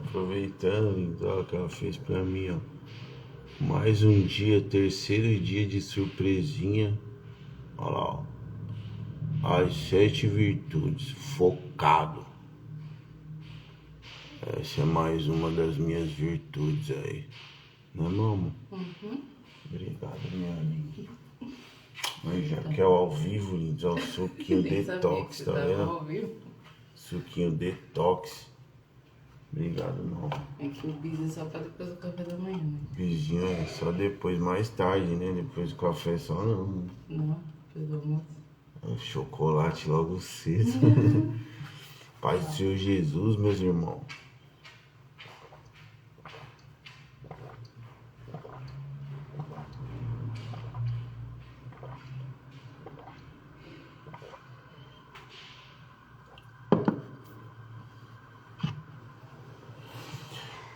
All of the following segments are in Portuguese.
Aproveitando, então, que ela fez pra mim, ó. Mais um dia, terceiro dia de surpresinha. Olha lá, ó. As 7 virtudes, focado. Essa é mais uma das minhas virtudes aí. Não é, meu amor? Uhum. Obrigado, minha linda. Mas já que é ao vivo, lindo, ó, suquinho Nem sabia que detox, você tá tava vendo? ao vivo. Suquinho detox. Obrigado, não. É que o bis é só pra depois do café da manhã, né? Vizinho é só depois, mais tarde, né? Depois do café só não. Não, depois do almoço. Chocolate logo cedo. Paz do Senhor Jesus, meus irmãos.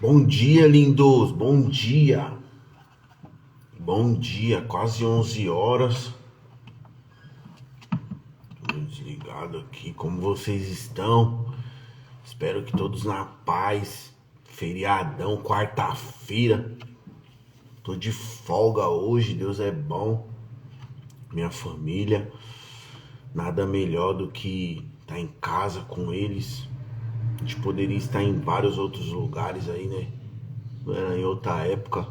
Bom dia, lindos. Bom dia. Bom dia. Quase 11 horas. Tô desligado aqui. Como vocês estão? Espero que todos na paz. Feriadão, quarta-feira. Tô de folga hoje. Deus é bom. Minha família. Nada melhor do que estar em casa com eles. A gente poderia estar em vários outros lugares aí, né? Em outra época,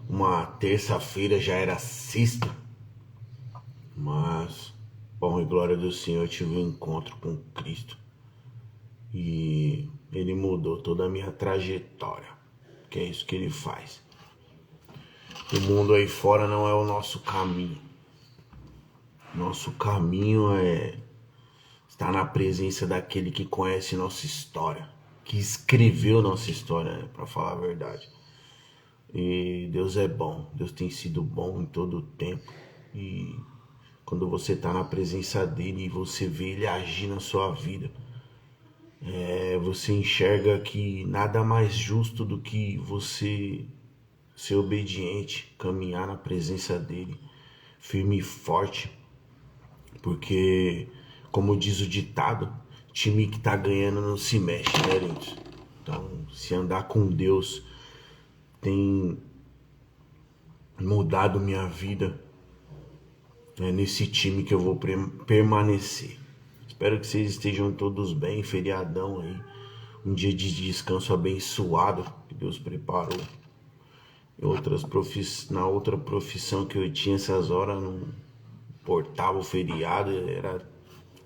uma terça-feira já era sexta. Mas, bom e glória do Senhor, eu tive um encontro com Cristo. E Ele mudou toda a minha trajetória. Que é isso que Ele faz. O mundo aí fora não é o nosso caminho. Nosso caminho é estar na presença daquele que conhece nossa história, que escreveu nossa história, né, para falar a verdade. E Deus é bom, Deus tem sido bom em todo o tempo. E quando você está na presença dele e você vê ele agir na sua vida, você enxerga que nada mais justo do que você ser obediente, caminhar na presença dele, firme e forte. Porque, como diz o ditado, time que tá ganhando não se mexe, né, gente? Então, se andar com Deus tem mudado minha vida, é nesse time que eu vou permanecer. Espero que vocês estejam todos bem, feriadão aí, um dia de descanso abençoado que Deus preparou. Na outra profissão que eu tinha essas horas, não importava o feriado, era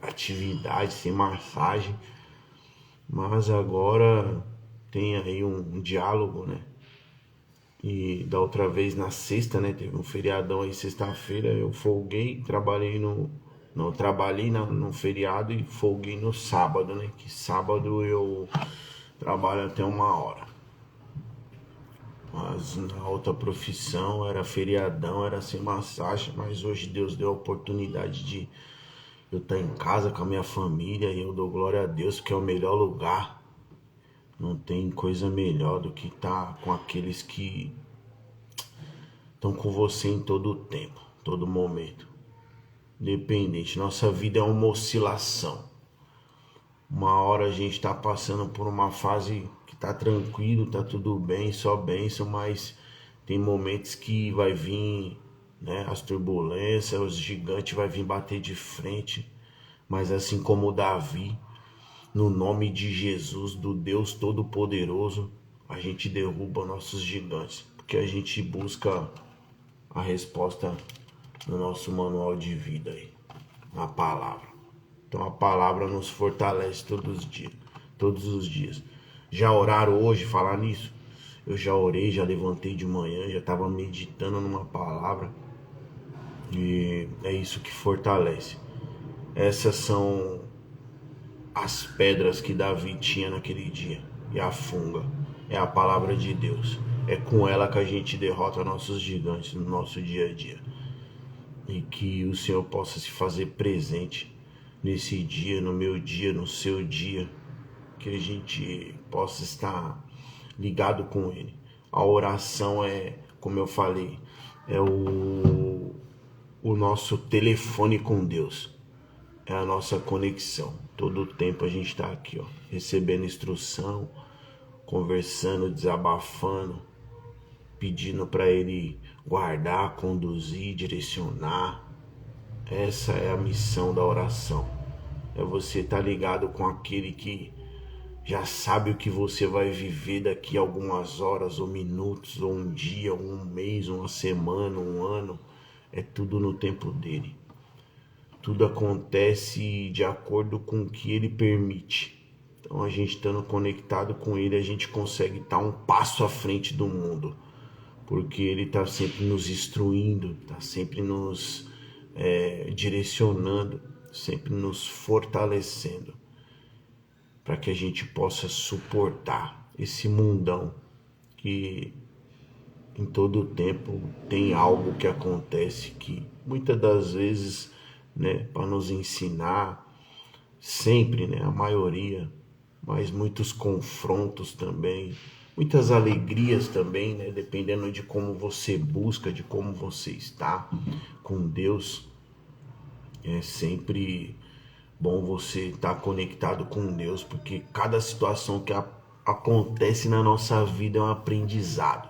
atividade sem massagem. Mas agora tem aí um diálogo, né? E da outra vez na sexta, né? Teve um feriadão aí sexta-feira, eu folguei, trabalhei no. Não, trabalhei no feriado e folguei no sábado, né? Que sábado eu trabalho até 1 hora. Mas na outra profissão era feriadão, era sem massagem, mas hoje Deus deu a oportunidade de eu estar em casa com a minha família e eu dou glória a Deus, que é o melhor lugar. Não tem coisa melhor do que estar com aqueles que estão com você em todo o tempo, todo momento. Independente, nossa vida é uma oscilação. Uma hora a gente está passando por uma fase que tá tranquilo, tá tudo bem, só bênção, mas tem momentos que vai vir, né, as turbulências, os gigantes vai vir bater de frente. Mas assim como Davi, no nome de Jesus, do Deus Todo-Poderoso, a gente derruba nossos gigantes, porque a gente busca a resposta no nosso manual de vida aí, na palavra. Então a palavra nos fortalece todos os dias. Já oraram hoje falar nisso? Eu já orei, já levantei de manhã, já estava meditando numa palavra. E é isso que fortalece. Essas são as pedras que Davi tinha naquele dia. E a funga é a palavra de Deus. É com ela que a gente derrota nossos gigantes no nosso dia a dia. E que o Senhor possa se fazer presente nesse dia, no meu dia, no seu dia. Que a gente possa estar ligado com Ele. A oração é, como eu falei, é o nosso telefone com Deus. É a nossa conexão. Todo o tempo a gente está aqui, ó, recebendo instrução, conversando, desabafando, pedindo para Ele guardar, conduzir, direcionar. Essa é a missão da oração. É você estar ligado com aquele que já sabe o que você vai viver daqui a algumas horas, ou minutos, ou um dia, ou um mês, uma semana, um ano. É tudo no tempo dele. Tudo acontece de acordo com o que ele permite. Então, a gente estando conectado com ele, a gente consegue estar um passo à frente do mundo. Porque ele está sempre nos instruindo, está sempre nos direcionando, sempre nos fortalecendo, para que a gente possa suportar esse mundão que em todo o tempo tem algo que acontece que muitas das vezes, né, para nos ensinar, sempre, né, a maioria, mas muitos confrontos também, muitas alegrias também, né, dependendo de como você busca, de como você está com Deus. É sempre bom você estar conectado com Deus, porque cada situação que acontece na nossa vida é um aprendizado.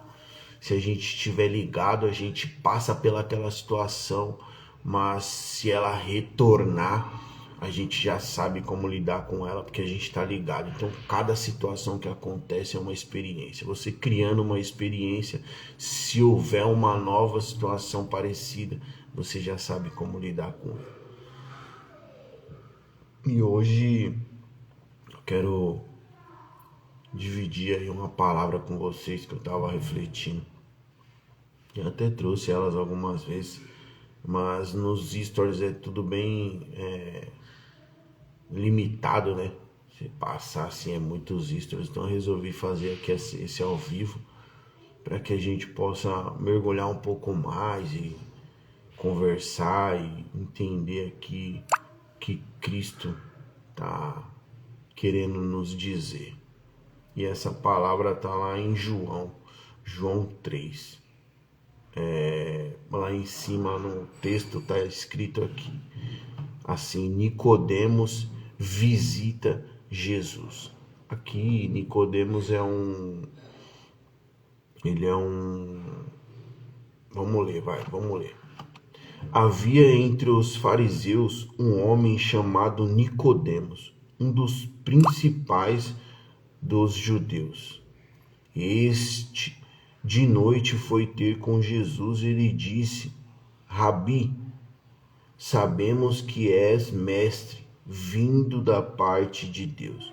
Se a gente estiver ligado, a gente passa pelaquela situação, mas se ela retornar, a gente já sabe como lidar com ela, porque a gente está ligado. Então, cada situação que acontece é uma experiência. Você criando uma experiência, se houver uma nova situação parecida, você já sabe como lidar com ela. E hoje eu quero dividir aí uma palavra com vocês que eu estava refletindo. Eu até trouxe elas algumas vezes, mas nos stories é tudo bem limitado, né? Se passar assim é muitos stories, então eu resolvi fazer aqui esse ao vivo para que a gente possa mergulhar um pouco mais e conversar e entender aqui que Cristo tá querendo nos dizer. E essa palavra tá lá em João 3. Lá em cima no texto tá escrito aqui assim: Nicodemos visita Jesus. Aqui Nicodemos ele é um, vamos ler. Havia entre os fariseus um homem chamado Nicodemos, um dos principais dos judeus. Este de noite foi ter com Jesus e lhe disse: Rabi, sabemos que és mestre, vindo da parte de Deus,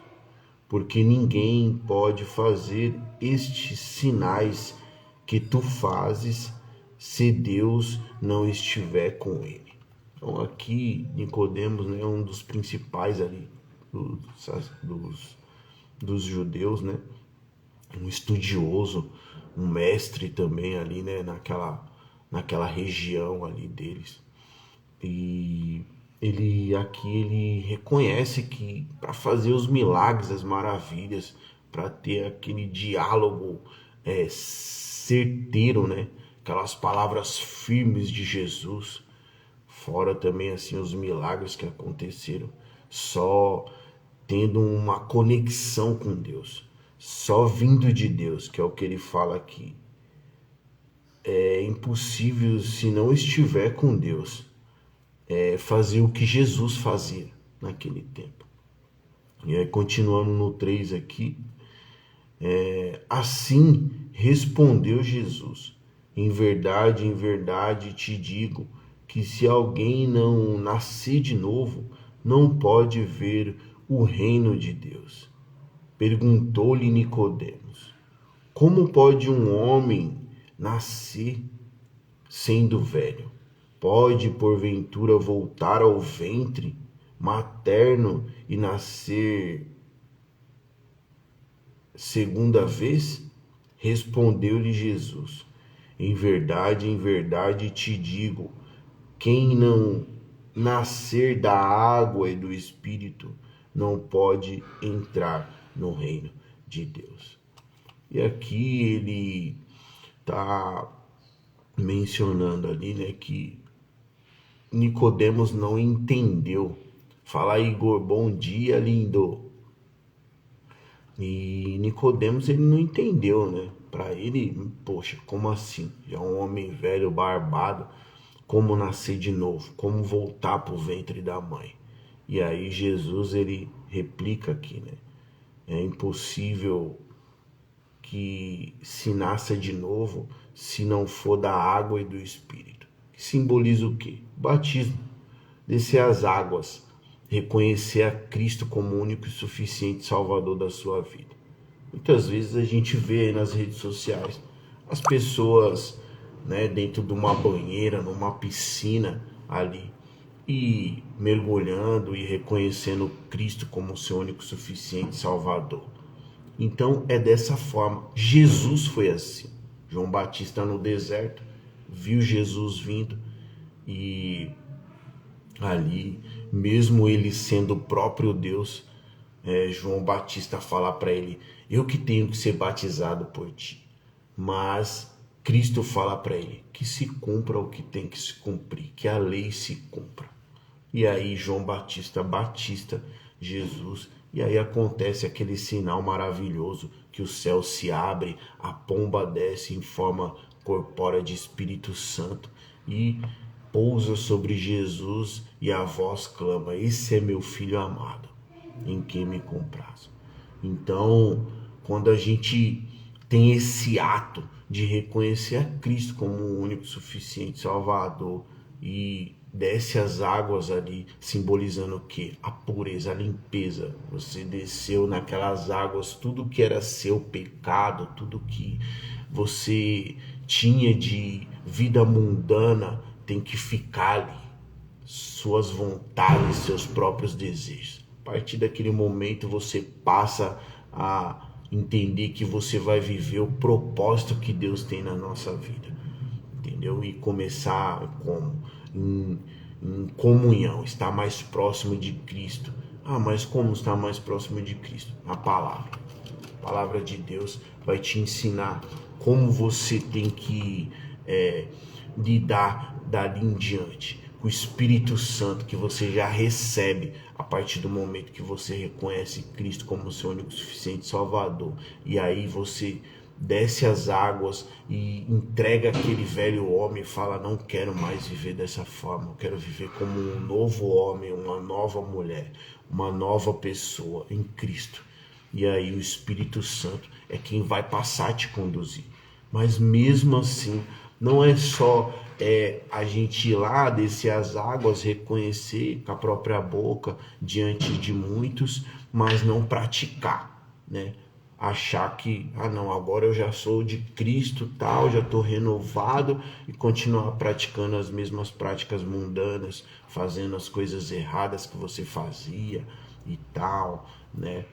porque ninguém pode fazer estes sinais que tu fazes se Deus não estiver com ele. Então aqui Nicodemos, né, é um dos principais ali dos judeus, né? Um estudioso, um mestre também ali, né, naquela região ali deles. E ele reconhece que para fazer os milagres, as maravilhas, para ter aquele diálogo certeiro, né, aquelas palavras firmes de Jesus, fora também assim os milagres que aconteceram, só tendo uma conexão com Deus, só vindo de Deus, que é o que ele fala aqui. É impossível, se não estiver com Deus, fazer o que Jesus fazia naquele tempo. E aí, continuando no 3 aqui, assim respondeu Jesus: em verdade te digo que se alguém não nascer de novo, não pode ver o reino de Deus. Perguntou-lhe Nicodemos: como pode um homem nascer sendo velho? Pode, porventura, voltar ao ventre materno e nascer segunda vez? Respondeu-lhe Jesus: em verdade te digo, quem não nascer da água e do Espírito não pode entrar no reino de Deus. E aqui ele está mencionando ali, né, que Nicodemos não entendeu. Fala, Igor, bom dia, lindo. E Nicodemos, ele não entendeu, né? Para ele, poxa, como assim? Já um homem velho, barbado, como nascer de novo? Como voltar para o ventre da mãe? E aí Jesus, ele replica aqui, né? É impossível que se nasça de novo se não for da água e do Espírito. Que simboliza o quê? O batismo. Descer as águas, reconhecer a Cristo como o único e suficiente Salvador da sua vida. Muitas vezes a gente vê aí nas redes sociais as pessoas, né, dentro de uma banheira, numa piscina ali, e mergulhando e reconhecendo Cristo como seu único e suficiente Salvador. Então é dessa forma. Jesus foi assim. João Batista no deserto viu Jesus vindo e ali, mesmo ele sendo o próprio Deus, João Batista fala para ele: eu que tenho que ser batizado por ti. Mas Cristo fala para ele que se cumpra o que tem que se cumprir, que a lei se cumpra. E aí João Batista batiza Jesus, e aí acontece aquele sinal maravilhoso que o céu se abre, a pomba desce em forma corpórea de Espírito Santo e pousa sobre Jesus, e a voz clama: esse é meu filho amado, em quem me comprazo. Então, quando a gente tem esse ato de reconhecer a Cristo como o único suficiente Salvador e desce as águas ali, simbolizando o quê? A pureza, a limpeza. Você desceu naquelas águas tudo que era seu pecado, tudo que você tinha de vida mundana tem que ficar ali. Suas vontades, seus próprios desejos. A partir daquele momento você passa a entender que você vai viver o propósito que Deus tem na nossa vida, entendeu? E começar como? Em comunhão, estar mais próximo de Cristo. Ah, mas como estar mais próximo de Cristo? A palavra de Deus vai te ensinar como você tem que lidar dali em diante. O Espírito Santo que você já recebe a partir do momento que você reconhece Cristo como seu único suficiente Salvador. E aí você desce as águas e entrega aquele velho homem e fala: não quero mais viver dessa forma, eu quero viver como um novo homem, uma nova mulher, uma nova pessoa em Cristo. E aí o Espírito Santo é quem vai passar a te conduzir. Mas mesmo assim, não é só a gente ir lá, descer as águas, reconhecer com a própria boca diante de muitos, mas não praticar, né? Achar que, ah não, agora eu já sou de Cristo, tal, já estou renovado, e continuar praticando as mesmas práticas mundanas, fazendo as coisas erradas que você fazia e tal, né?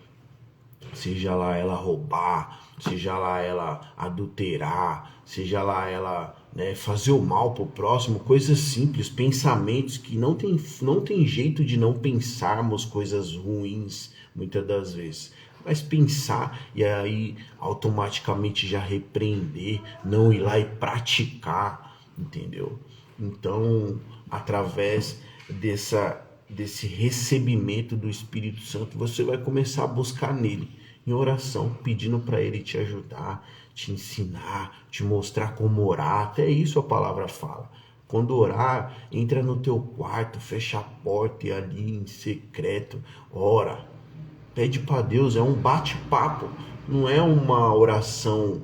Seja lá ela roubar, seja lá ela adulterar, seja lá ela, né, fazer o mal pro próximo, coisas simples, pensamentos que não tem jeito de não pensarmos coisas ruins muitas das vezes. Mas pensar e aí automaticamente já repreender, não ir lá e praticar, entendeu? Então, através desse recebimento do Espírito Santo, você vai começar a buscar nele, em oração, pedindo para ele te ajudar, te ensinar, te mostrar como orar. Até isso a palavra fala. Quando orar, entra no teu quarto, fecha a porta e ali em secreto, ora. Pede para Deus, é um bate-papo, não é uma oração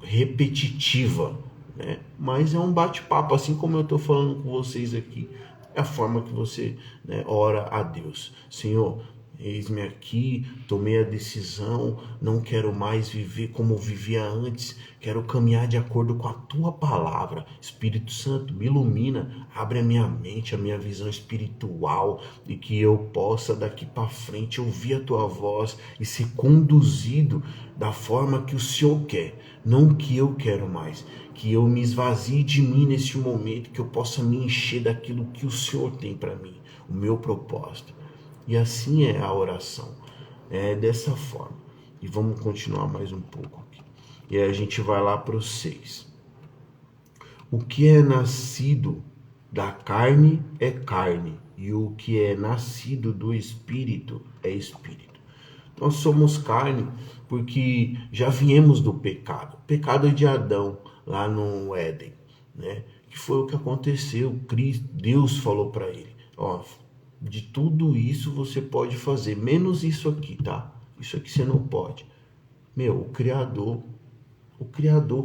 repetitiva, né? Mas é um bate-papo, assim como eu estou falando com vocês aqui. É a forma que você, né, ora a Deus. Senhor, eis-me aqui, tomei a decisão, não quero mais viver como vivia antes, quero caminhar de acordo com a tua palavra. Espírito Santo, me ilumina, abre a minha mente, a minha visão espiritual, e que eu possa daqui para frente ouvir a tua voz e ser conduzido da forma que o Senhor quer, não o que eu quero mais. Que eu me esvazie de mim neste momento, que eu possa me encher daquilo que o Senhor tem para mim, o meu propósito. E assim é a oração, é dessa forma. E vamos continuar mais um pouco aqui. E aí a gente vai lá para o 6. O que é nascido da carne é carne, e o que é nascido do Espírito é Espírito. Nós somos carne porque já viemos do pecado. O pecado de Adão lá no Éden, né? Que foi o que aconteceu. Deus falou para ele, ó, de tudo isso você pode fazer, menos isso aqui, tá? Isso aqui você não pode. Meu, o Criador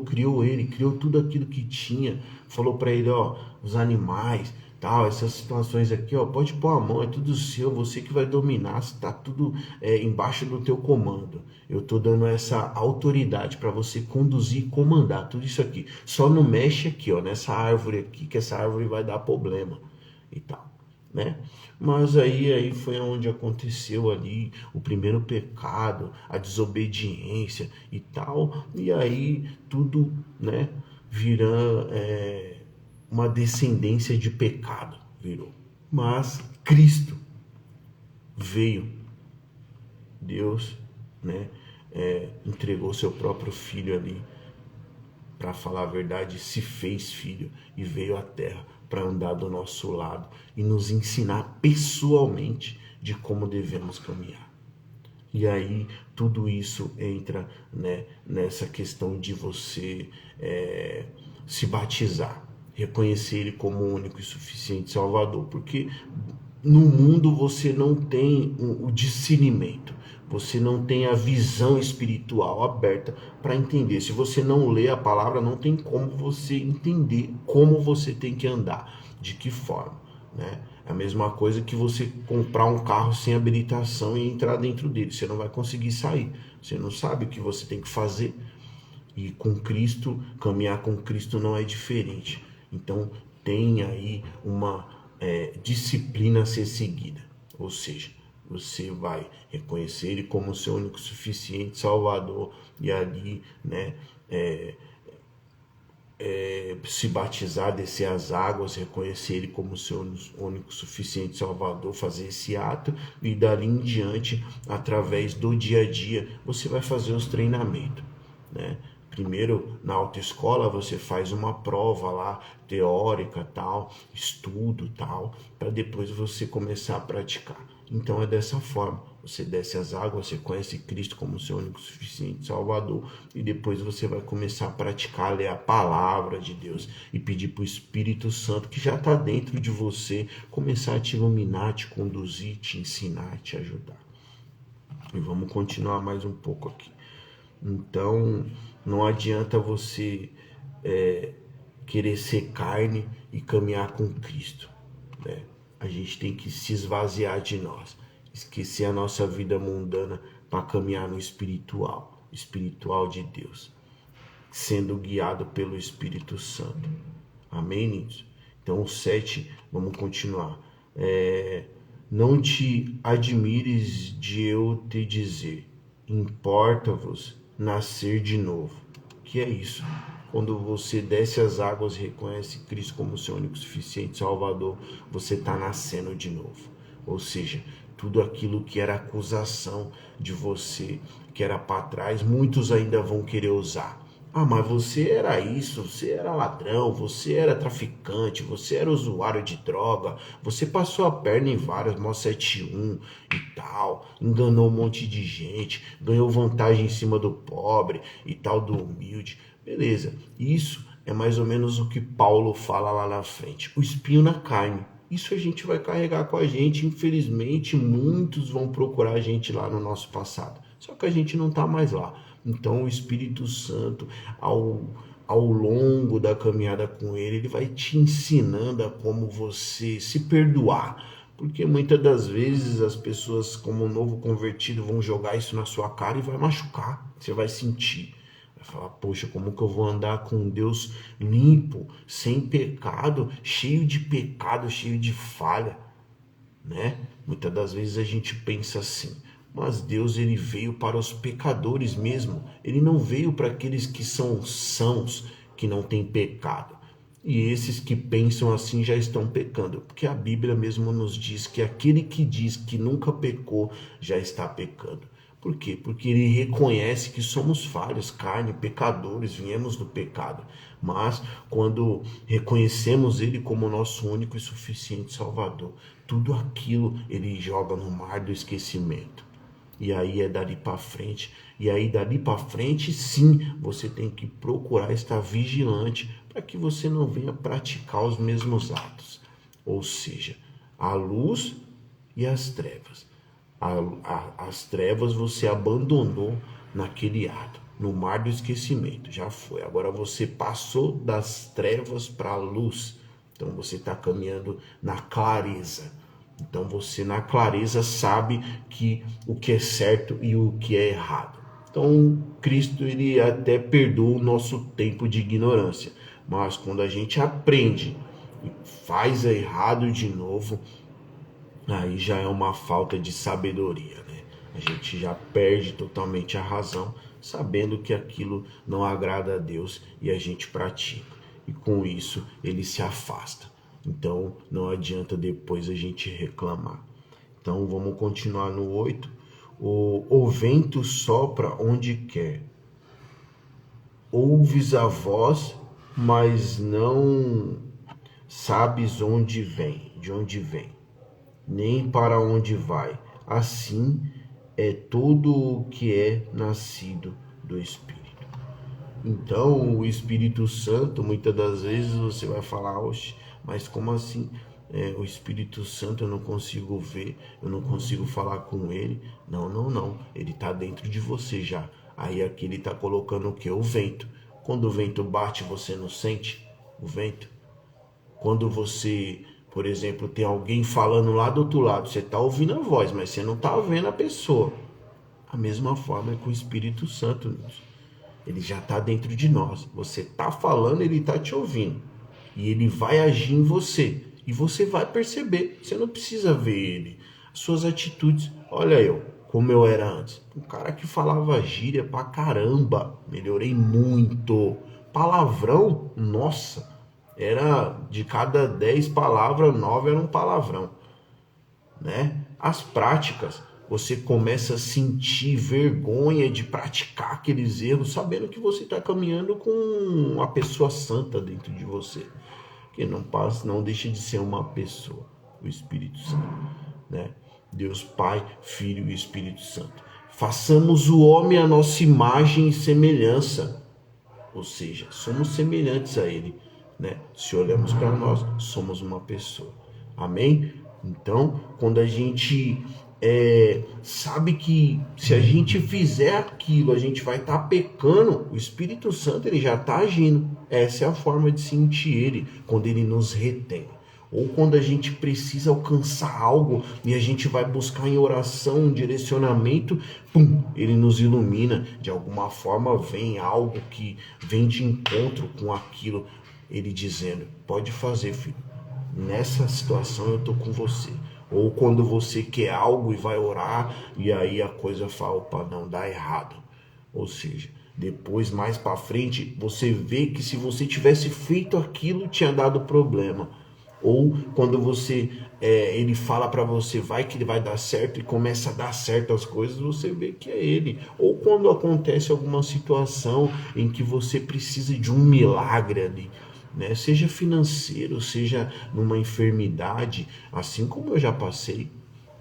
criou ele, criou tudo aquilo que tinha, falou para ele, ó, os animais, tal, essas situações aqui, ó, pode pôr a mão, é tudo seu, você que vai dominar, está tudo embaixo do teu comando. Eu tô dando essa autoridade para você conduzir e comandar tudo isso aqui. Só não mexe aqui, ó, nessa árvore aqui, que essa árvore vai dar problema e tal, né? Mas aí foi onde aconteceu ali o primeiro pecado, a desobediência e tal, e aí tudo, né, vira uma descendência de pecado, virou. Mas Cristo veio, Deus, né, entregou seu próprio filho ali, para falar a verdade, se fez filho e veio à terra para andar do nosso lado e nos ensinar pessoalmente de como devemos caminhar. E aí tudo isso entra, né, nessa questão de você se batizar, reconhecer ele como o único e suficiente Salvador, porque no mundo você não tem o discernimento, você não tem a visão espiritual aberta para entender. Se você não lê a palavra, não tem como você entender como você tem que andar, de que forma, né? É a mesma coisa que você comprar um carro sem habilitação e entrar dentro dele. Você não vai conseguir sair. Você não sabe o que você tem que fazer. E com Cristo, caminhar com Cristo não é diferente. Então tem aí uma disciplina a ser seguida. Ou seja, você vai reconhecer ele como seu único suficiente Salvador e ali, né, se batizar, descer as águas, reconhecer ele como seu único suficiente Salvador, fazer esse ato e dali em diante, através do dia a dia, você vai fazer os treinamentos, né? Primeiro, na autoescola, você faz uma prova lá, teórica, tal, estudo, tal, para depois você começar a praticar. Então é dessa forma, você desce as águas, você conhece Cristo como seu único suficiente Salvador, e depois você vai começar a praticar, ler a palavra de Deus e pedir para o Espírito Santo, que já está dentro de você, começar a te iluminar, te conduzir, te ensinar, te ajudar. E vamos continuar mais um pouco aqui. Então, não adianta você querer ser carne e caminhar com Cristo, né? A gente tem que se esvaziar de nós, esquecer a nossa vida mundana para caminhar no espiritual de Deus, sendo guiado pelo Espírito Santo. Amém, Nisso? Então, o 7, vamos continuar. Não te admires de eu te dizer, importa-vos nascer de novo. Que é isso? Quando você desce as águas e reconhece Cristo como seu único suficiente Salvador, você está nascendo de novo. Ou seja, tudo aquilo que era acusação de você, que era para trás, muitos ainda vão querer usar. Ah, mas você era isso, você era ladrão, você era traficante, você era usuário de droga, você passou a perna em várias, mó 71 e tal, enganou um monte de gente, ganhou vantagem em cima do pobre e tal, do humilde. Beleza, isso é mais ou menos o que Paulo fala lá na frente, o espinho na carne. Isso a gente vai carregar com a gente, infelizmente muitos vão procurar a gente lá no nosso passado, só que a gente não está mais lá. Então o Espírito Santo, ao longo da caminhada com ele vai te ensinando a como você se perdoar. Porque muitas das vezes as pessoas, como novo convertido, vão jogar isso na sua cara e vai machucar. Você vai sentir. Vai falar, poxa, como que eu vou andar com um Deus limpo, sem pecado, cheio de falha, né? Muitas das vezes a gente pensa assim. Mas Deus, ele veio para os pecadores mesmo. Ele não veio para aqueles que são sãos, que não têm pecado. E esses que pensam assim já estão pecando. Porque a Bíblia mesmo nos diz que aquele que diz que nunca pecou, já está pecando. Por quê? Porque ele reconhece que somos falhos, carne, pecadores, viemos do pecado. Mas quando reconhecemos ele como nosso único e suficiente Salvador, tudo aquilo ele joga no mar do esquecimento. E aí é dali para frente. E aí dali para frente, sim, você tem que procurar estar vigilante para que você não venha praticar os mesmos atos. Ou seja, a luz e as trevas. As trevas você abandonou naquele ato, no mar do esquecimento, já foi. Agora você passou das trevas para a luz. Então você está caminhando na clareza. Então você na clareza sabe que o que é certo e o que é errado. Então Cristo ele até perdoa o nosso tempo de ignorância, mas quando a gente aprende e faz errado de novo, aí já é uma falta de sabedoria, né? A gente já perde totalmente a razão, sabendo que aquilo não agrada a Deus e a gente pratica. E com isso ele se afasta. Então não adianta depois a gente reclamar. Então vamos continuar no 8. O vento sopra onde quer. Ouves a voz, mas não sabes onde vem, de onde vem, nem para onde vai. Assim é todo o que é nascido do Espírito. Então, o Espírito Santo, muitas das vezes você vai falar, oxe, mas como assim? O Espírito Santo eu não consigo ver, eu não consigo falar com ele. Não, não, não. Ele está dentro de você já. Aí aqui ele está colocando o que? O vento. Quando o vento bate, você não sente o vento? Quando você, por exemplo, tem alguém falando lá do outro lado, você está ouvindo a voz, mas você não está vendo a pessoa. A mesma forma é com o Espírito Santo, Deus. Ele já está dentro de nós. Você está falando, ele está te ouvindo. E ele vai agir em você. E você vai perceber. Você não precisa ver ele. As suas atitudes. Olha eu, como eu era antes. Um cara que falava gíria pra caramba. Melhorei muito. Palavrão, nossa. Era de cada 10 palavras, 9 era um palavrão. Né? As práticas, você começa a sentir vergonha de praticar aqueles erros, sabendo que você está caminhando com uma pessoa santa dentro de você, que não passa, não deixa de ser uma pessoa, o Espírito Santo, né? Deus Pai, Filho e Espírito Santo. Façamos o homem a nossa imagem e semelhança, ou seja, somos semelhantes a ele, né? Se olhamos para nós, somos uma pessoa. Amém? Então, quando a gente sabe que se a gente fizer aquilo, a gente vai estar pecando, o Espírito Santo ele já está agindo. Essa é a forma de sentir ele, quando ele nos retém. Ou quando a gente precisa alcançar algo e a gente vai buscar em oração um direcionamento, pum, ele nos ilumina. De alguma forma vem algo que vem de encontro com aquilo, ele dizendo, pode fazer, filho. Nessa situação eu tô com você. Ou quando você quer algo e vai orar e aí a coisa fala, opa, não, dá errado. Ou seja, depois mais para frente você vê que se você tivesse feito aquilo tinha dado problema. Ou quando você ele fala para você vai que ele vai dar certo e começa a dar certo as coisas, você vê que é ele. Ou quando acontece alguma situação em que você precisa de um milagre ali, né? Seja financeiro, seja numa enfermidade, assim como eu já passei,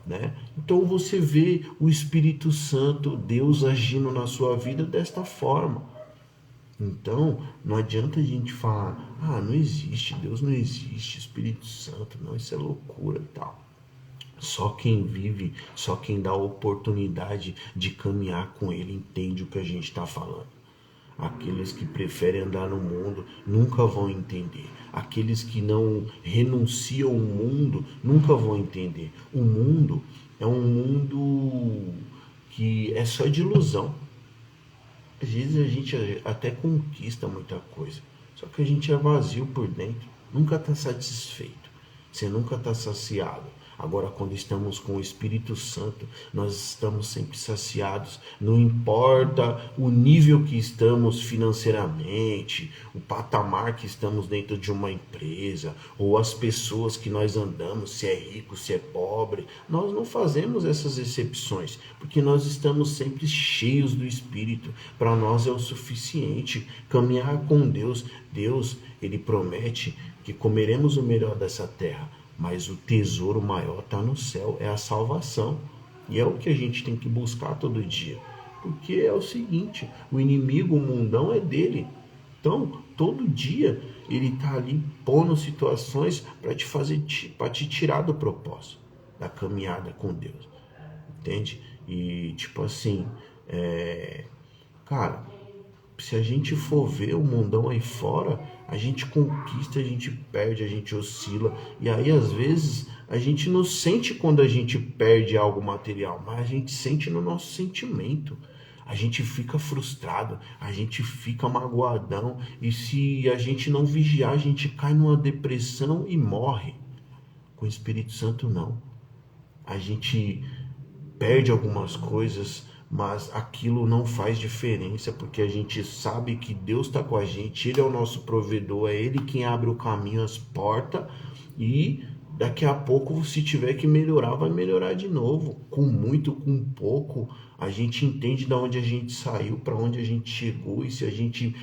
né? Então você vê o Espírito Santo, Deus agindo na sua vida desta forma. Então, não adianta a gente falar, não existe, Deus não existe, Espírito Santo, não, isso é loucura e tal. Só quem vive, só quem dá a oportunidade de caminhar com ele entende o que a gente está falando. Aqueles que preferem andar no mundo nunca vão entender. Aqueles que não renunciam ao mundo nunca vão entender. O mundo é um mundo que é só de ilusão. Às vezes a gente até conquista muita coisa, só que a gente é vazio por dentro, nunca está satisfeito, você nunca está saciado. Agora, quando estamos com o Espírito Santo, nós estamos sempre saciados. Não importa o nível que estamos financeiramente, o patamar que estamos dentro de uma empresa, ou as pessoas que nós andamos, se é rico, se é pobre. Nós não fazemos essas exceções, porque nós estamos sempre cheios do Espírito. Para nós é o suficiente caminhar com Deus. Deus, ele promete que comeremos o melhor dessa terra. Mas o tesouro maior está no céu, é a salvação. E é o que a gente tem que buscar todo dia. Porque é o seguinte, o inimigo, o mundão é dele. Então, todo dia ele está ali pondo situações para te fazer, para te tirar do propósito da caminhada com Deus, entende? E tipo assim, cara, se a gente for ver o mundão aí fora, a gente conquista, a gente perde, a gente oscila. E aí, às vezes, a gente não sente quando a gente perde algo material, mas a gente sente no nosso sentimento. A gente fica frustrado, a gente fica magoadão. E se a gente não vigiar, a gente cai numa depressão e morre. Com o Espírito Santo, não. A gente perde algumas coisas, mas aquilo não faz diferença, porque a gente sabe que Deus está com a gente, Ele é o nosso provedor, é Ele quem abre o caminho, as portas, e daqui a pouco, se tiver que melhorar, vai melhorar de novo, com muito, com pouco, a gente entende de onde a gente saiu, para onde a gente chegou, e se a gente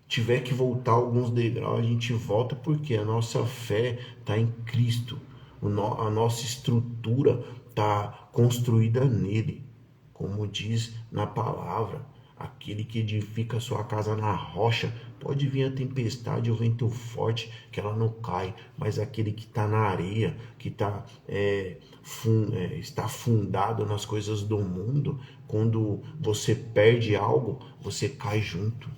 tiver que voltar alguns degraus, a gente volta, porque a nossa fé está em Cristo, a nossa estrutura está construída nele, como diz na palavra. Aquele que edifica a sua casa na rocha, pode vir a tempestade, o vento forte, que ela não cai, mas aquele que está na areia, que está fundado nas coisas do mundo, quando você perde algo, você cai junto.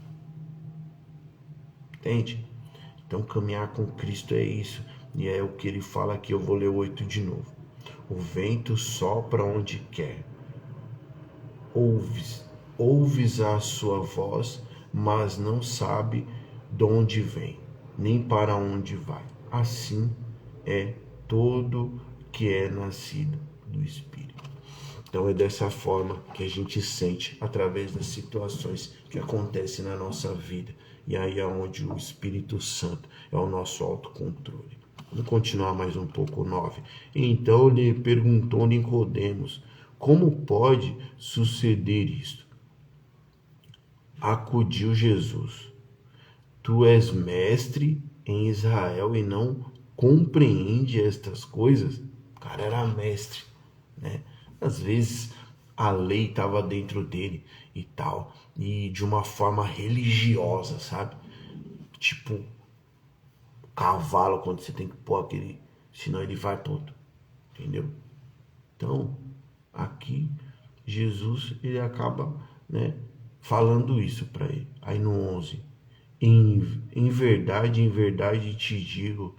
Entende? Então caminhar com Cristo é isso. E é o que ele fala aqui, eu vou ler o 8 de novo. O vento sopra onde quer. Ouves a sua voz, mas não sabe de onde vem, nem para onde vai. Assim é todo que é nascido do Espírito. Então é dessa forma que a gente sente através das situações que acontecem na nossa vida. E aí é onde o Espírito Santo é o nosso autocontrole. Vamos continuar mais um pouco, 9. Então lhe perguntou Nicodemos, como pode suceder isto? Acudiu Jesus, tu és mestre em Israel e não compreende estas coisas? O cara era mestre, né? Às vezes a lei estava dentro dele e tal, e de uma forma religiosa, sabe? Tipo cavalo, quando você tem que pôr aquele, senão ele vai todo, entendeu? Então, aqui Jesus ele acaba, né, falando isso para ele. Aí no 11, em verdade te digo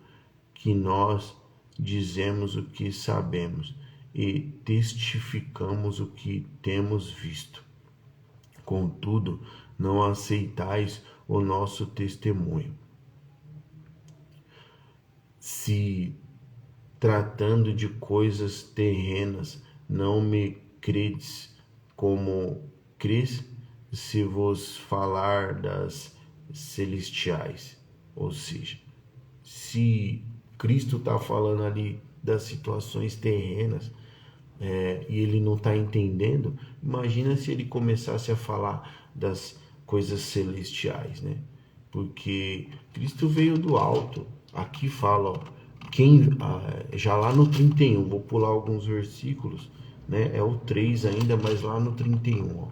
que nós dizemos o que sabemos e testificamos o que temos visto. Contudo, não aceitais o nosso testemunho. Se tratando de coisas terrenas, não me credes como crês se vos falar das celestiais. Ou seja, se Cristo está falando ali das situações terrenas e ele não está entendendo, imagina se ele começasse a falar das coisas celestiais, né? Porque Cristo veio do alto. Aqui fala, ó, já lá no 31, vou pular alguns versículos, né? É o 3 ainda, mas lá no 31, ó.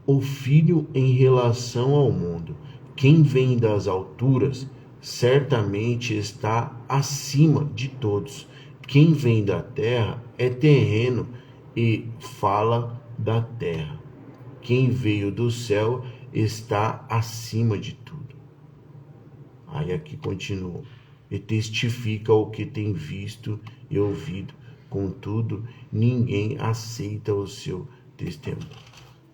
O Filho em relação ao mundo, quem vem das alturas, certamente está acima de todos. Quem vem da terra é terreno e fala da terra. Quem veio do céu está acima de tudo. Aí aqui continua. E testifica o que tem visto e ouvido. Contudo, ninguém aceita o seu testemunho.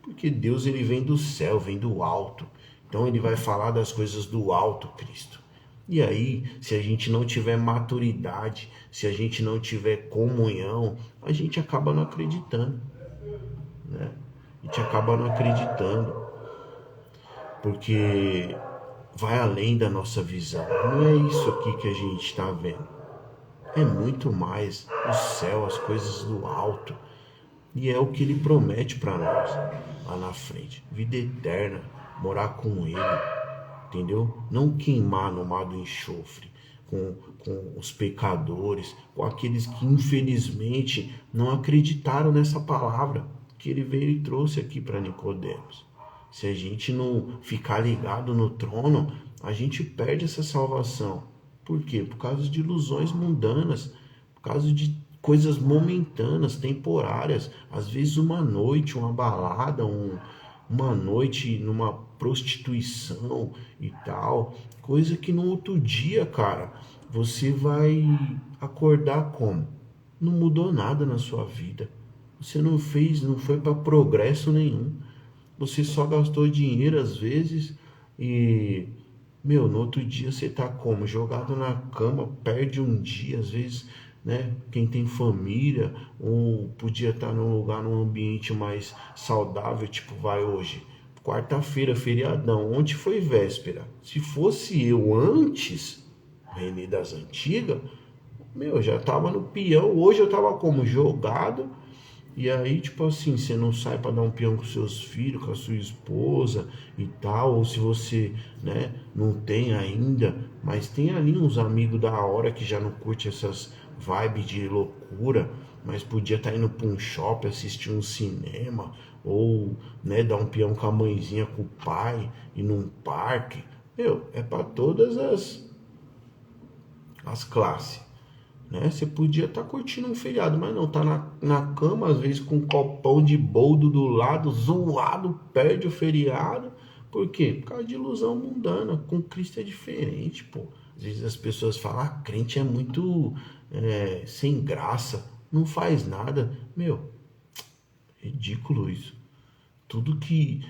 Porque Deus ele vem do céu, vem do alto. Então ele vai falar das coisas do alto, Cristo. E aí, se a gente não tiver maturidade, se a gente não tiver comunhão, a gente acaba não acreditando, né? A gente acaba não acreditando, porque vai além da nossa visão. Não é isso aqui que a gente está vendo. É muito mais o céu, as coisas do alto. E é o que ele promete para nós lá na frente. Vida eterna, morar com ele, entendeu? Não queimar no mar do enxofre. com os pecadores, com aqueles que infelizmente não acreditaram nessa palavra que ele veio e trouxe aqui para Nicodemos. Se a gente não ficar ligado no trono, a gente perde essa salvação. Por quê? Por causa de ilusões mundanas, por causa de coisas momentâneas, temporárias. Às vezes uma noite, uma balada, uma noite numa prostituição e tal. Coisa que no outro dia, cara, você vai acordar como? Não mudou nada na sua vida. Você não foi para progresso nenhum. Você só gastou dinheiro às vezes e, no outro dia você tá como? Jogado na cama, perde um dia, às vezes, né? Quem tem família ou podia estar num lugar, num ambiente mais saudável, tipo vai hoje. Quarta-feira, feriadão, ontem foi véspera. Se fosse eu antes, René das antigas, já tava no peão. Hoje eu tava como? Jogado. E aí, tipo assim, você não sai para dar um peão com seus filhos, com a sua esposa e tal, ou se você, né, não tem ainda, mas tem ali uns amigos da hora que já não curte essas vibes de loucura, mas podia estar indo para um shopping, assistir um cinema, ou, né, dar um peão com a mãezinha, com o pai, ir num parque. É para todas as classes. Né? Você podia estar curtindo um feriado, mas não, tá na cama, às vezes com um copão de boldo do lado, zoado, perde o feriado. Por quê? Por causa de ilusão mundana. Com Cristo é diferente, pô. Às vezes as pessoas falam, crente é muito sem graça, não faz nada. Ridículo isso. Tudo que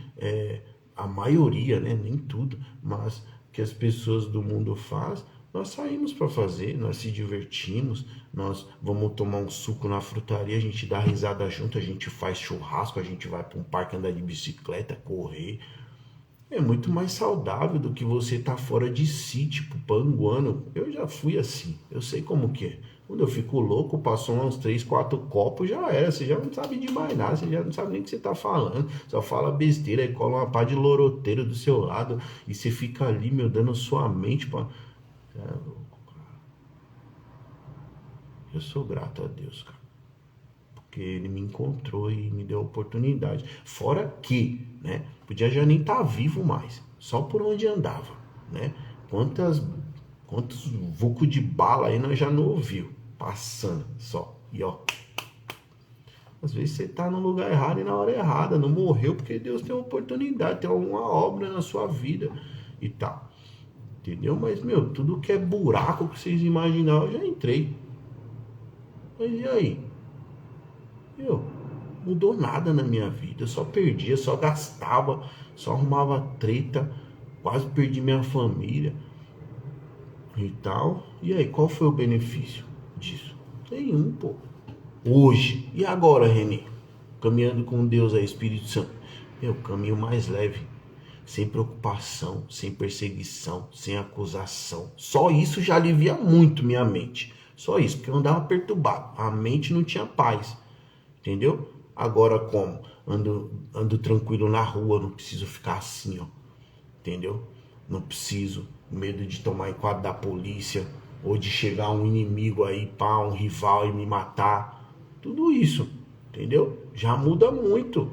a maioria, né? Nem tudo, mas que as pessoas do mundo fazem, nós saímos para fazer, nós se divertimos, nós vamos tomar um suco na frutaria, a gente dá risada junto, a gente faz churrasco, a gente vai para um parque andar de bicicleta, correr. É muito mais saudável do que você estar fora de si, tipo, panguando. Eu já fui assim, eu sei como que é. Quando eu fico louco, passou uns 3, 4 copos, já era. Você já não sabe de mais nada, você já não sabe nem o que você tá falando. Só fala besteira e cola uma pá de loroteiro do seu lado e você fica ali, dando sua mente pra... Eu sou grato a Deus, cara, porque ele me encontrou e me deu a oportunidade. Fora que, né, podia já nem estar vivo mais, só por onde andava, né? Quantos vulcos de bala aí nós já não ouviu, passando só. E ó, às vezes você tá no lugar errado e na hora errada, não morreu porque Deus tem uma oportunidade, tem alguma obra na sua vida e tal. Entendeu? Mas, tudo que é buraco que vocês imaginaram, eu já entrei. Mas e aí? Mudou nada na minha vida. Eu só perdia, só gastava, só arrumava treta, quase perdi minha família e tal. E aí, qual foi o benefício disso? Nenhum, pô. Hoje. E agora, René? Caminhando com Deus aí, Espírito Santo. Caminho mais leve. Sem preocupação, sem perseguição, sem acusação. Só isso já alivia muito minha mente. Só isso, porque eu andava perturbado. A mente não tinha paz. Entendeu? Agora como? Ando tranquilo na rua, não preciso ficar assim, ó. Entendeu? Não preciso. Medo de tomar enquadro da polícia. Ou de chegar um inimigo aí, um rival e me matar. Tudo isso. Entendeu? Já muda muito.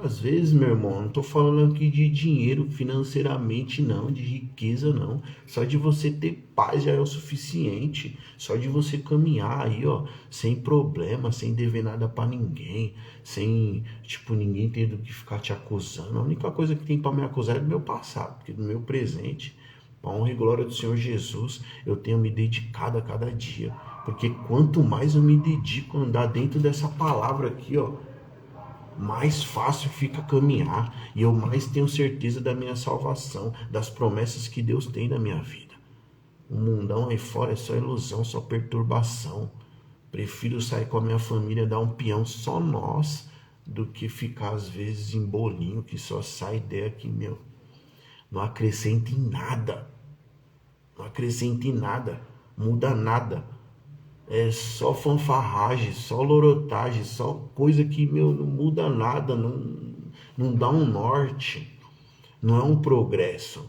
Às vezes, meu irmão, não tô falando aqui de dinheiro financeiramente, não, de riqueza, não. Só de você ter paz já é o suficiente. Só de você caminhar aí, ó, sem problema, sem dever nada pra ninguém, sem, ninguém tendo que ficar te acusando. A única coisa que tem pra me acusar é do meu passado, porque do meu presente, pra honra e glória do Senhor Jesus, eu tenho me dedicado a cada dia. Porque quanto mais eu me dedico a andar dentro dessa palavra aqui, ó, mais fácil fica caminhar e eu mais tenho certeza da minha salvação, das promessas que Deus tem na minha vida. O mundão aí fora é só ilusão, só perturbação. Prefiro sair com a minha família, dar um peão só nós, do que ficar às vezes em bolinho que só sai ideia que, não acrescenta em nada. Não acrescenta em nada, muda nada. É só fanfarragem, só lorotagem, só coisa que, não muda nada, não dá um norte, não é um progresso.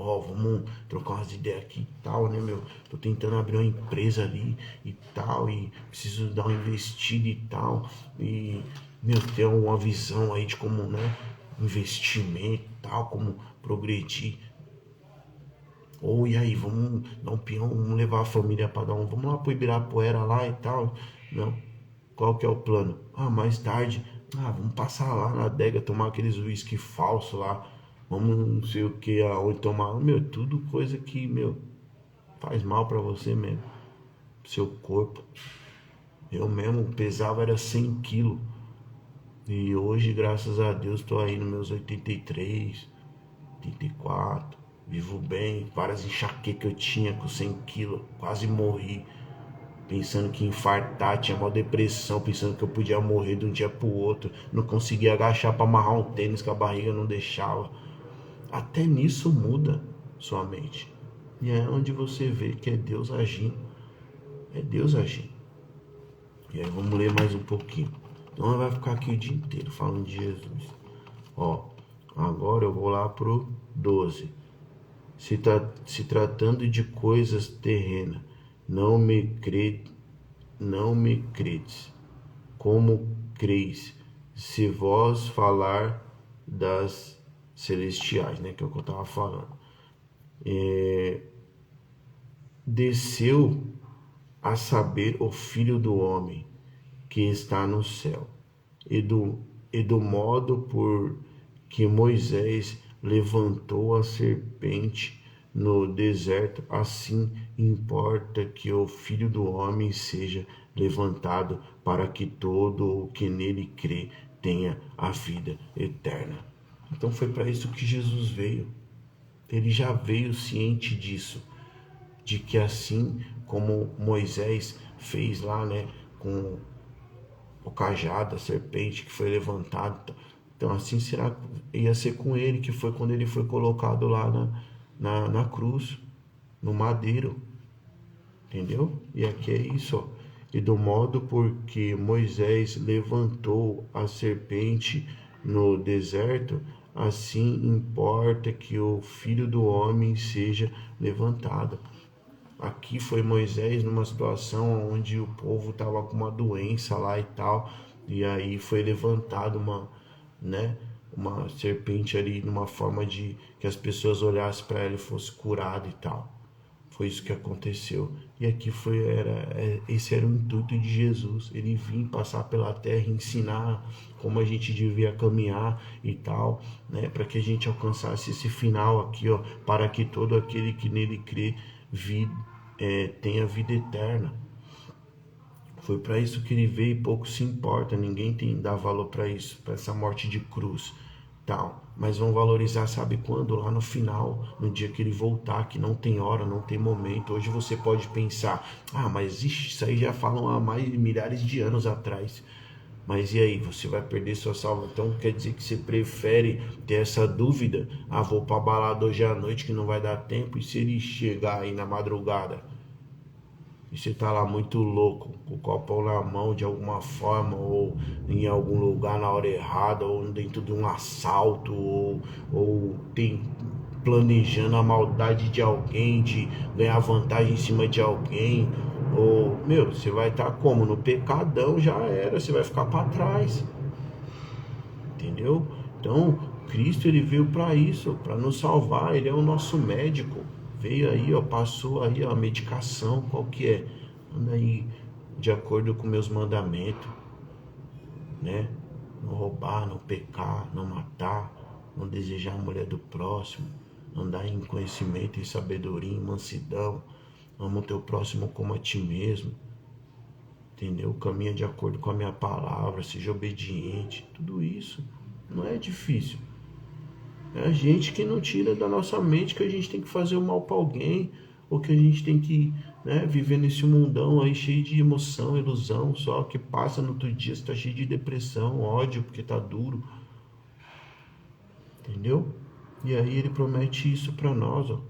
ó, vamos trocar umas ideias aqui e tal, né, meu? Tô tentando abrir uma empresa ali e tal, e preciso dar uma investida e tal, e, meu, ter uma visão aí de como, né, investimento e tal, como progredir. Ou e aí, vamos dar um peão, vamos levar a família para dar um. Vamos lá pro Ibirapuera lá e tal. Não. Qual que é o plano? Ah, mais tarde. Ah, vamos passar lá na adega, tomar aqueles uísque falso lá. Vamos não sei o que, aonde tomar. Meu, tudo coisa que, meu, faz mal para você mesmo. Pro seu corpo. Eu mesmo pesava era 100 quilos. E hoje, graças a Deus, tô aí nos meus 83, 84. Vivo bem, várias enxaquecas que eu tinha com 100 quilos, quase morri, pensando que ia infartar, tinha uma depressão, pensando que eu podia morrer de um dia pro outro, não conseguia agachar para amarrar um tênis que a barriga não deixava. Até nisso muda sua mente. E é onde você vê que é Deus agindo. É Deus agindo. E aí vamos ler mais um pouquinho. Então vai ficar aqui o dia inteiro falando de Jesus. Ó, agora eu vou lá pro 12. Se tratando de coisas terrenas, não me credes, como creis, se vós falar das celestiais, né, que é o que eu estava falando. Desceu a saber o Filho do Homem que está no céu, e do modo por que Moisés levantou a serpente no deserto, assim importa que o Filho do Homem seja levantado, para que todo o que nele crê tenha a vida eterna. Então foi para isso que Jesus veio. Ele já veio ciente disso, de que assim como Moisés fez lá, né, com o cajado, a serpente que foi levantado. Então assim será, ia ser com ele, que foi quando ele foi colocado lá na cruz, no madeiro. Entendeu? E aqui é isso, ó. E do modo por que Moisés levantou a serpente no deserto, assim importa que o Filho do Homem seja levantado. Aqui foi Moisés numa situação onde o povo estava com uma doença lá e tal, e aí foi levantado né, uma serpente ali numa forma de que as pessoas olhassem para ela e fosse curado e tal. Foi isso que aconteceu. E aqui esse era o intuito de Jesus. Ele vinha passar pela terra e ensinar como a gente devia caminhar e tal, né, para que a gente alcançasse esse final aqui, ó, para que todo aquele que nele crê tenha vida eterna. Foi para isso que ele veio e pouco se importa, ninguém dá valor para isso, para essa morte de cruz, tal. Mas vão valorizar, sabe quando? Lá no final, no dia que ele voltar, que não tem hora, não tem momento. Hoje você pode pensar, ah, mas isso aí já falam há mais de milhares de anos atrás. Mas e aí, você vai perder sua salva? Então quer dizer que você prefere ter essa dúvida? Ah, vou pra balada hoje à noite que não vai dar tempo. E se ele chegar aí na madrugada? E você tá lá muito louco, com o copão na mão de alguma forma, ou em algum lugar na hora errada, ou dentro de um assalto, ou tem planejando a maldade de alguém, de ganhar vantagem em cima de alguém, ou, meu, você vai estar como? No pecadão, já era, você vai ficar para trás. Entendeu? Então, Cristo ele veio para isso, para nos salvar, ele é o nosso médico. Veio aí, ó, passou aí ó, a medicação, qual que é? Anda aí de acordo com meus mandamentos, né? Não roubar, não pecar, não matar, não desejar a mulher do próximo, andar em conhecimento, em sabedoria, em mansidão, ama o teu próximo como a ti mesmo, entendeu? Caminha de acordo com a minha palavra, seja obediente, tudo isso não é difícil. É a gente que não tira da nossa mente que a gente tem que fazer o mal para alguém, ou que a gente tem que, né, viver nesse mundão aí cheio de emoção, ilusão, só que passa no outro dia você tá cheio de depressão, ódio, porque tá duro. Entendeu? E aí ele promete isso para nós, ó.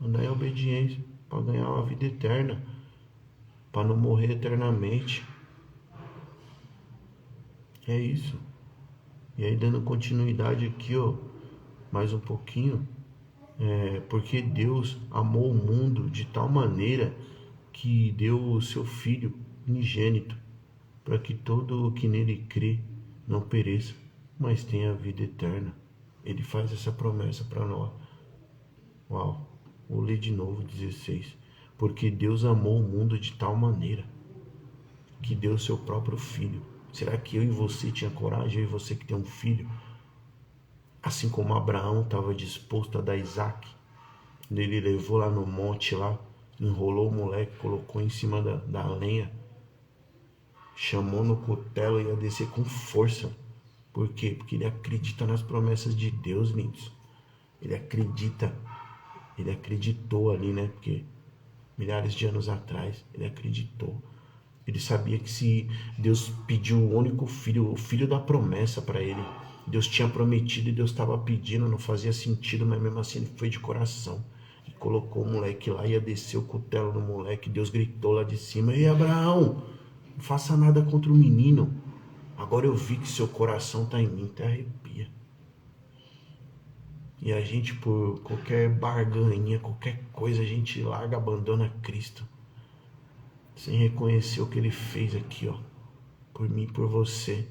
Andar em obediência para ganhar uma vida eterna, para não morrer eternamente. É isso. E aí dando continuidade aqui, ó, mais um pouquinho. Porque Deus amou o mundo de tal maneira que deu o seu Filho unigênito, para que todo o que nele crê não pereça, mas tenha a vida eterna. Ele faz essa promessa para nós. Uau, vou ler de novo 16. Porque Deus amou o mundo de tal maneira que deu o seu próprio Filho. Será que eu e você tinha coragem, eu e você que tem um filho, assim como Abraão estava disposto a dar Isaac? Ele levou lá no monte, lá, enrolou o moleque, colocou em cima da lenha, chamou no cutelo e ia descer com força. Por quê? Porque ele acredita nas promessas de Deus, lindos. Ele acredita, ele acreditou ali, né? Porque milhares de anos atrás, ele acreditou. Ele sabia que se Deus pediu o único filho, o filho da promessa para ele, Deus tinha prometido e Deus estava pedindo, não fazia sentido, mas mesmo assim ele foi de coração. E colocou o moleque lá, ia descer o cutelo no moleque. Deus gritou lá de cima: Ei, Abraão, não faça nada contra o menino. Agora eu vi que seu coração está em mim, até arrepia. E a gente, por qualquer barganha, qualquer coisa, a gente larga, abandona Cristo, sem reconhecer o que ele fez aqui, ó, por mim e por você.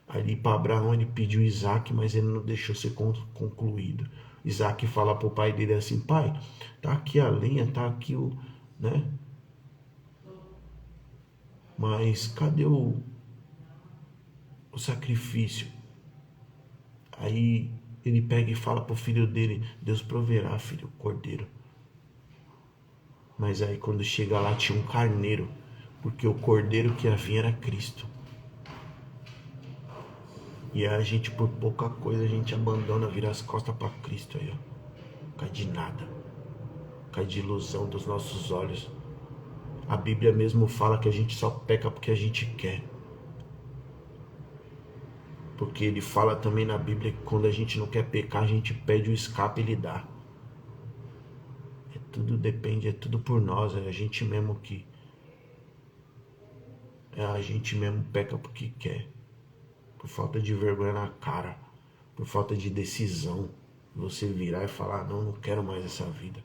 Ali para Abraão ele pediu Isaac, mas ele não deixou ser concluído. Isaac fala para o pai dele assim: pai, tá aqui a lenha, tá aqui o, né? Mas cadê o sacrifício? Aí ele pega e fala pro filho dele: Deus proverá, filho, o cordeiro. Mas aí quando chega lá tinha um carneiro, porque o cordeiro que havia era Cristo. E a gente, por pouca coisa, a gente abandona, vira as costas para Cristo aí, ó. Cai de nada. Cai de ilusão dos nossos olhos. A Bíblia mesmo fala que a gente só peca porque a gente quer. Porque ele fala também na Bíblia que quando a gente não quer pecar, a gente pede o escape e ele dá. Tudo depende, é tudo por nós, é a gente mesmo que... a gente mesmo peca porque quer. Por falta de vergonha na cara, por falta de decisão, você virar e falar: não, não quero mais essa vida.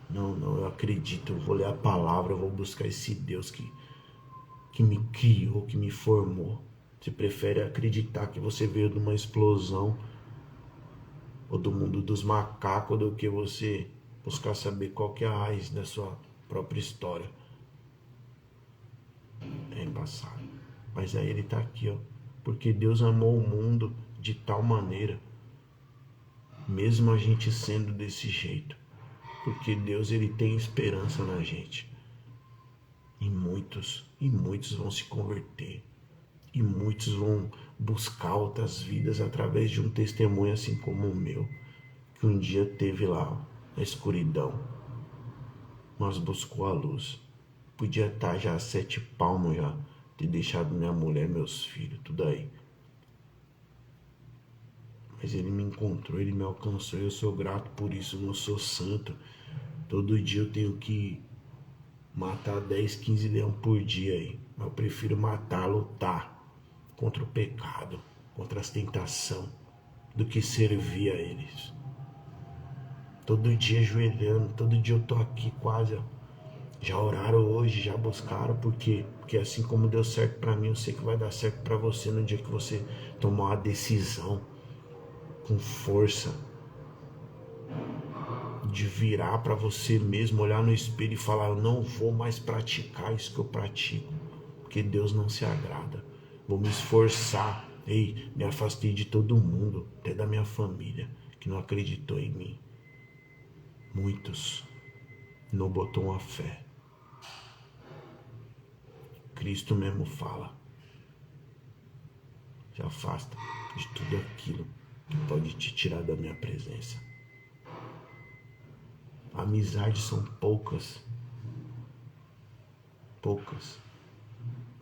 Não, eu acredito, eu vou ler a palavra, eu vou buscar esse Deus que me criou, que me formou. Você prefere acreditar que você veio de uma explosão ou do mundo dos macacos do que você buscar saber qual que é a raiz da sua própria história. É embaçado. Mas aí ele tá aqui, ó. Porque Deus amou o mundo de tal maneira, mesmo a gente sendo desse jeito. Porque Deus, ele tem esperança na gente. E muitos vão se converter. E muitos vão buscar outras vidas através de um testemunho assim como o meu, que um dia teve lá na escuridão, mas buscou a luz. Podia estar já a 7 palmos já, ter deixado minha mulher, meus filhos, tudo aí. Mas ele me encontrou, ele me alcançou, eu sou grato por isso, não sou santo. Todo dia eu tenho que matar 10, 15 leões por dia aí. Mas eu prefiro matar, lutar contra o pecado, contra as tentações, do que servir a eles. Todo dia ajoelhando, todo dia eu tô aqui quase, ó. Já oraram hoje, já buscaram, por quê? Porque assim como deu certo para mim, eu sei que vai dar certo para você no dia que você tomar uma decisão com força, de virar para você mesmo, olhar no espelho e falar: eu não vou mais praticar isso que eu pratico, porque Deus não se agrada. Vou me esforçar. Ei, me afastei de todo mundo, até da minha família, que não acreditou em mim. Muitos não botou uma fé. Cristo mesmo fala: se afasta de tudo aquilo que pode te tirar da minha presença. Amizades são poucas. Poucas.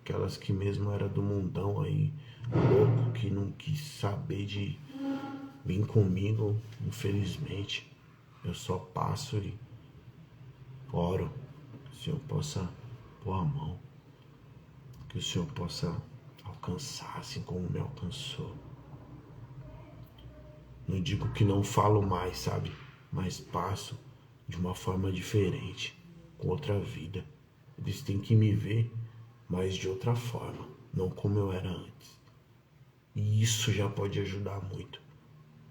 Aquelas que mesmo era do mundão aí, louco, que não quis saber de vir comigo, infelizmente. Eu só passo e oro que o Senhor possa pôr a mão, que o Senhor possa alcançar assim como me alcançou. Não digo que não falo mais, sabe? mas passo de uma forma diferente, com outra vida. Eles têm que me ver, mas de outra forma, não como eu era antes. E isso já pode ajudar muito.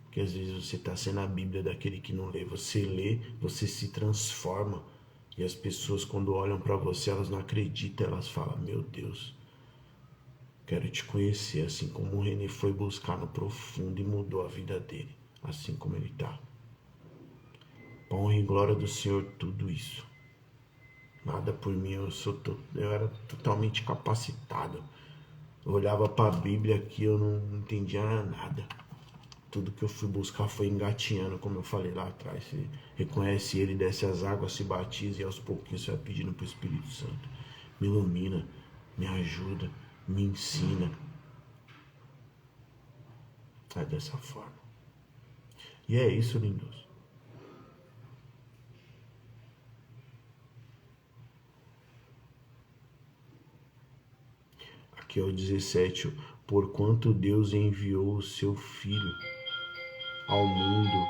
Porque às vezes você está sendo a Bíblia daquele que não lê. Você lê, você se transforma. E as pessoas, quando olham para você, elas não acreditam. Elas falam, meu Deus, quero te conhecer. Assim como o René foi buscar no profundo e mudou a vida dele. Assim como ele está. Pra honra e glória do Senhor, tudo isso. Nada por mim, eu era totalmente capacitado. Eu olhava para a Bíblia aqui, eu não entendia nada. Tudo que eu fui buscar foi engatinhando, como eu falei lá atrás. Você reconhece ele, desce as águas, se batiza e aos pouquinhos você vai pedindo pro Espírito Santo. Me ilumina, me ajuda, me ensina. É dessa forma. E é isso, lindos. Aqui é o 17. Porquanto Deus enviou o seu Filho ao mundo,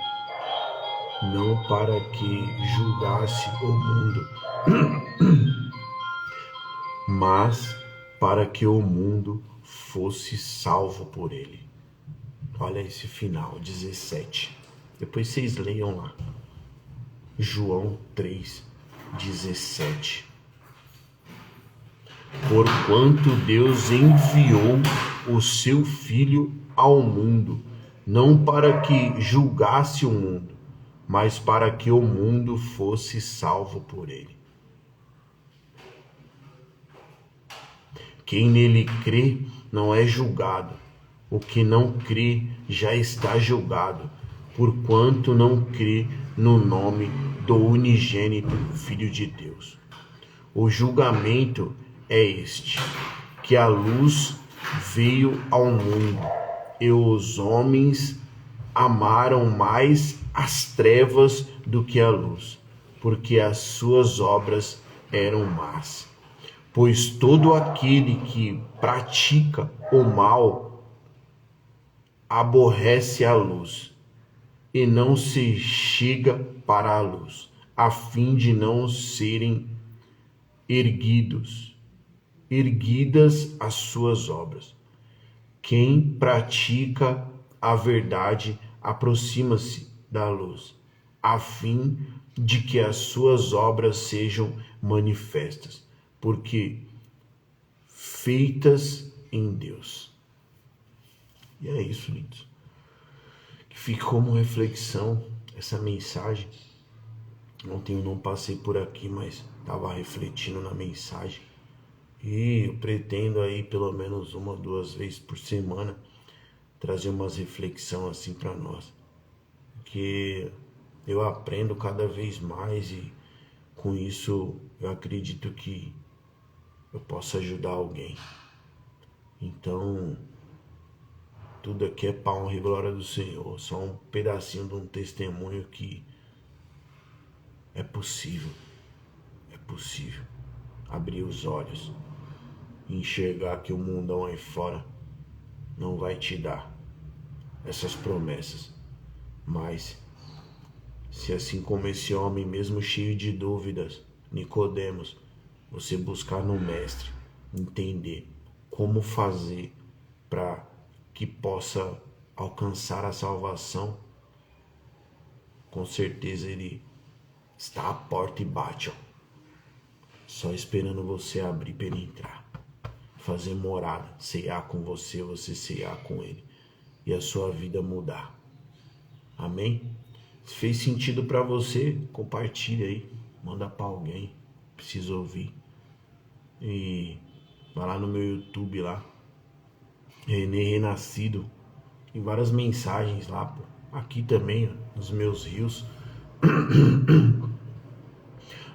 não para que julgasse o mundo, mas para que o mundo fosse salvo por ele. Olha esse final, 17. Depois vocês leiam lá. João 3, 17. Porquanto Deus enviou o seu Filho ao mundo, não para que julgasse o mundo, mas para que o mundo fosse salvo por ele. Quem nele crê não é julgado. O que não crê já está julgado, porquanto não crê no nome do unigênito Filho de Deus. O julgamento é este, que a luz veio ao mundo, e os homens amaram mais as trevas do que a luz, porque as suas obras eram más. Pois todo aquele que pratica o mal aborrece a luz e não se chega para a luz, a fim de não serem erguidas as suas obras. Quem pratica a verdade aproxima-se da luz, a fim de que as suas obras sejam manifestas, porque feitas em Deus. E é isso, lindos. Que fique como reflexão essa mensagem. Ontem eu não passei por aqui, mas estava refletindo na mensagem. E eu pretendo aí pelo menos 1 ou 2 vezes por semana trazer umas reflexões assim para nós. Porque eu aprendo cada vez mais e com isso eu acredito que eu posso ajudar alguém. Então, tudo aqui é para honra e glória do Senhor. Só um pedacinho de um testemunho que é possível abrir os olhos e enxergar que o mundão aí fora não vai te dar essas promessas. Mas, se assim como esse homem, mesmo cheio de dúvidas, Nicodemos, você buscar no Mestre, entender como fazer para que possa alcançar a salvação, com certeza ele está à porta e bate, ó, só esperando você abrir para ele entrar, fazer morada, cear com você, você cear com ele e a sua vida mudar. Amém? Se fez sentido para você, compartilha aí, manda para alguém, precisa ouvir. E vai lá no meu YouTube lá, René Renascido, tem várias mensagens lá, pô. Aqui também, ó, nos meus rios.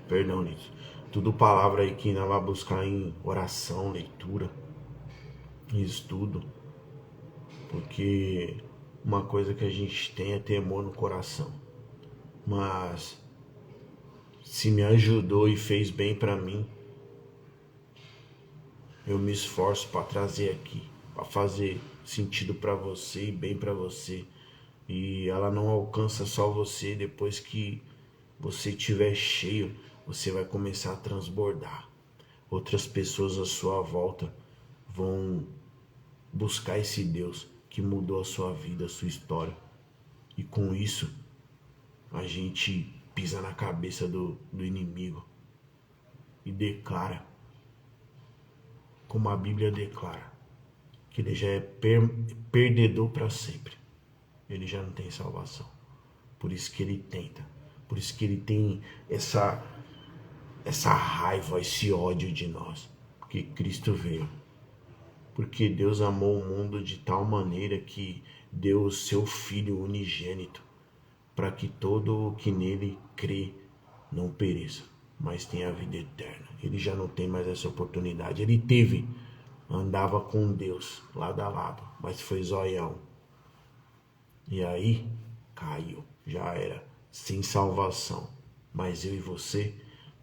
Perdão, isso. Tudo palavra aí que nós vamos buscar em oração, leitura e estudo. Porque uma coisa que a gente tem é temor no coração. Mas se me ajudou e fez bem pra mim, eu me esforço para trazer aqui, para fazer sentido para você e bem para você. E ela não alcança só você. Depois que você estiver cheio, você vai começar a transbordar. Outras pessoas à sua volta vão buscar esse Deus que mudou a sua vida, a sua história. E com isso, a gente pisa na cabeça do inimigo e declara, como a Bíblia declara, que ele já é perdedor para sempre. Ele já não tem salvação. Por isso que ele tenta. Por isso que ele tem essa raiva, esse ódio de nós. Porque Cristo veio. Porque Deus amou o mundo de tal maneira que deu o seu Filho unigênito, para que todo o que nele crê não pereça, mas tenha a vida eterna. Ele já não tem mais essa oportunidade. Ele teve, andava com Deus lado a lado, mas foi zoião. E aí caiu, já era, sem salvação. Mas eu e você,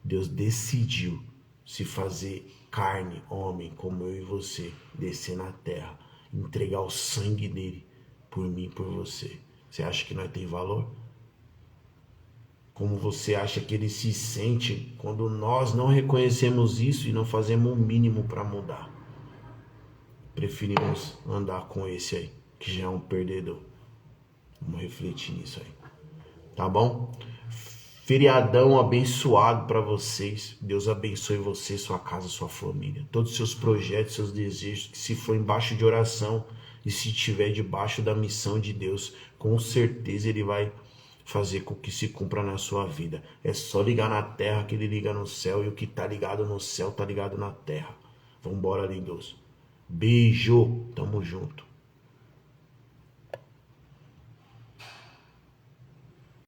Deus decidiu se fazer carne, homem, como eu e você, descer na terra, entregar o sangue dele por mim e por você. Você acha que nós tem valor? Como você acha que ele se sente quando nós não reconhecemos isso e não fazemos o mínimo para mudar? Preferimos andar com esse aí, que já é um perdedor. Vamos refletir nisso aí. Tá bom? Feriadão abençoado para vocês. Deus abençoe você, sua casa, sua família. Todos os seus projetos, seus desejos. Que se for embaixo de oração e se estiver debaixo da missão de Deus, com certeza Ele vai fazer com que se cumpra na sua vida. É só ligar na terra que Ele liga no céu. E o que tá ligado no céu tá ligado na terra. Vambora, lindos. Beijo. Tamo junto.